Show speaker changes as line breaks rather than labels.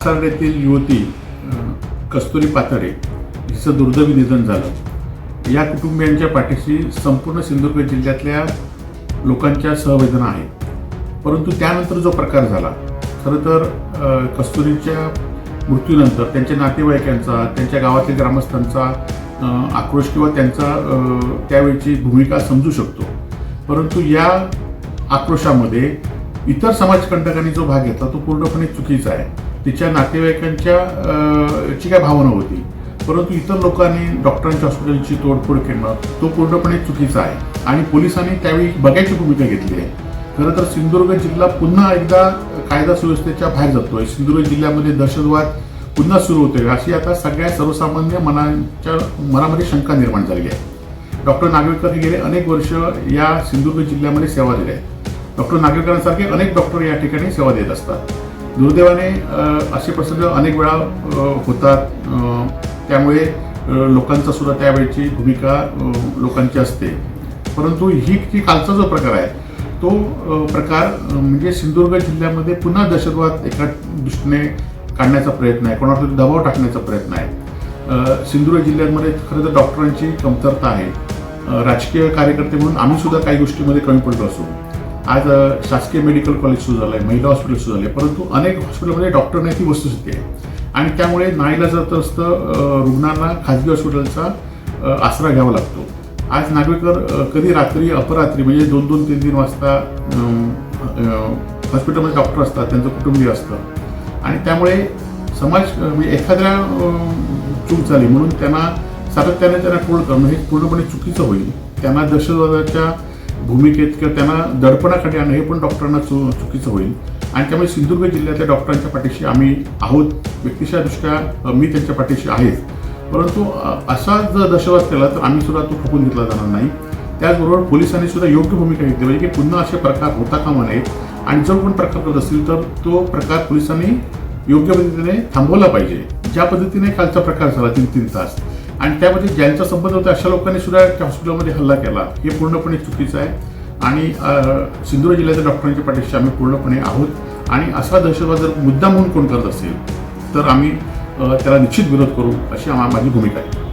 साताऱ्यातील युवती कस्तुरी पाथरे हिचं दुर्दैवी निधन झालं. या कुटुंबियांच्या पाठीशी संपूर्ण सिंधुदुर्ग जिल्ह्यातल्या लोकांच्या सहवेदना आहेत. परंतु त्यानंतर जो प्रकार झाला, खरं तर कस्तुरीच्या मृत्यूनंतर त्यांच्या नातेवाईकांचा, त्यांच्या गावातील ग्रामस्थांचा आक्रोश किंवा त्यांचा त्यावेळची भूमिका समजू शकतो. परंतु या आक्रोशामध्ये इतर समाजकंटकांनी जो भाग घेतला तो पूर्णपणे चुकीचा आहे. तिच्या नातेवाईकांच्या ची काय भावना होती, परंतु इतर लोकांनी डॉक्टरांच्या हॉस्पिटलची तोडफोड करणं तो पूर्णपणे चुकीचा आहे आणि पोलिसांनी त्यावेळी बघायची भूमिका घेतली आहे. खरं तर सिंधुदुर्ग जिल्हा पुन्हा एकदा कायदा सुव्यवस्थेच्या बाहेर जातोय. सिंधुदुर्ग जिल्ह्यामध्ये दहशतवाद पुन्हा सुरू होतोय अशी आता सगळ्या सर्वसामान्य मनामध्ये शंका निर्माण झालेली आहे. डॉक्टर नागवेकर हे गेले अनेक वर्ष या सिंधुदुर्ग जिल्ह्यामध्ये सेवा दिली आहे. डॉक्टर नागवेकरांसारखे अनेक डॉक्टर या ठिकाणी सेवा देत असतात. दुर्दैवाने असे प्रसंग अनेक वेळा होतात. त्यामुळे लोकांचा सुद्धा त्यावेळची भूमिका लोकांची असते. परंतु ही कालचा जो प्रकार आहे तो प्रकार म्हणजे सिंधुदुर्ग जिल्ह्यामध्ये पुन्हा दहशतवाद एका दृष्टीने काढण्याचा प्रयत्न आहे, कोणावर दबाव टाकण्याचा प्रयत्न आहे. सिंधुदुर्ग जिल्ह्यामध्ये खरं तर डॉक्टरांची कमतरता आहे. राजकीय कार्यकर्ते म्हणून आम्ही सुद्धा काही गोष्टीमध्ये कमी पडलो असू. आज शासकीय मेडिकल कॉलेज सुरू झालं आहे, महिला हॉस्पिटल सुरू झाले, परंतु अनेक हॉस्पिटलमध्ये डॉक्टर नाही ती वस्तुस्थिती आहे आणि त्यामुळे नाईलाजास्तव रुग्णांना खाजगी हॉस्पिटलचा आसरा घ्यावा लागतो. आज नागवेकर कधी रात्री अपरात्री म्हणजे 2-2, 3-3 वाजता हॉस्पिटलमध्ये डॉक्टर असतात, त्यांचं कुटुंबीय असतं आणि त्यामुळे समाज म्हणजे एखाद्या चूक झाली म्हणून त्यांना सातत्याने ट्रोल करणं हे पूर्णपणे चुकीचं होईल. त्यांना दहशतवादाच्या भूमिकेत किंवा त्यांना दडपणाखाली आणणं हे पण डॉक्टरांना चुकीचं होईल आणि त्यामुळे सिंधुदुर्ग जिल्ह्यातल्या डॉक्टरांच्या पाठीशी आम्ही आहोत. व्यक्तिशः दृष्ट्या मी त्यांच्या पाठीशी आहेच. परंतु असा जर दहशतवाद केला तर आम्ही सुद्धा तो खपून घेतला जाणार नाही. त्याचबरोबर पोलिसांनी सुद्धा योग्य भूमिका घेतली पाहिजे की पुन्हा असे प्रकार होता कामा नयेत आणि जर कोण प्रकार करत असतील तर तो प्रकार पोलिसांनी योग्य पद्धतीने थांबवला पाहिजे. ज्या पद्धतीने कालचा प्रकार झाला 3-3 तास आणि त्यामध्ये ज्यांचा संबंध होता अशा लोकांनी सुद्धा त्या हॉस्पिटलमध्ये हल्ला केला हे पूर्णपणे चुकीचं आहे आणि सिंधुदुर्ग जिल्ह्याच्या डॉक्टरांच्या पाठीशी आम्ही पूर्णपणे आहोत आणि असा दहशतवाद जर मुद्दाम म्हणून कोण करत असेल तर आम्ही त्याला निश्चित विरोध करू अशी माझी भूमिका आहे.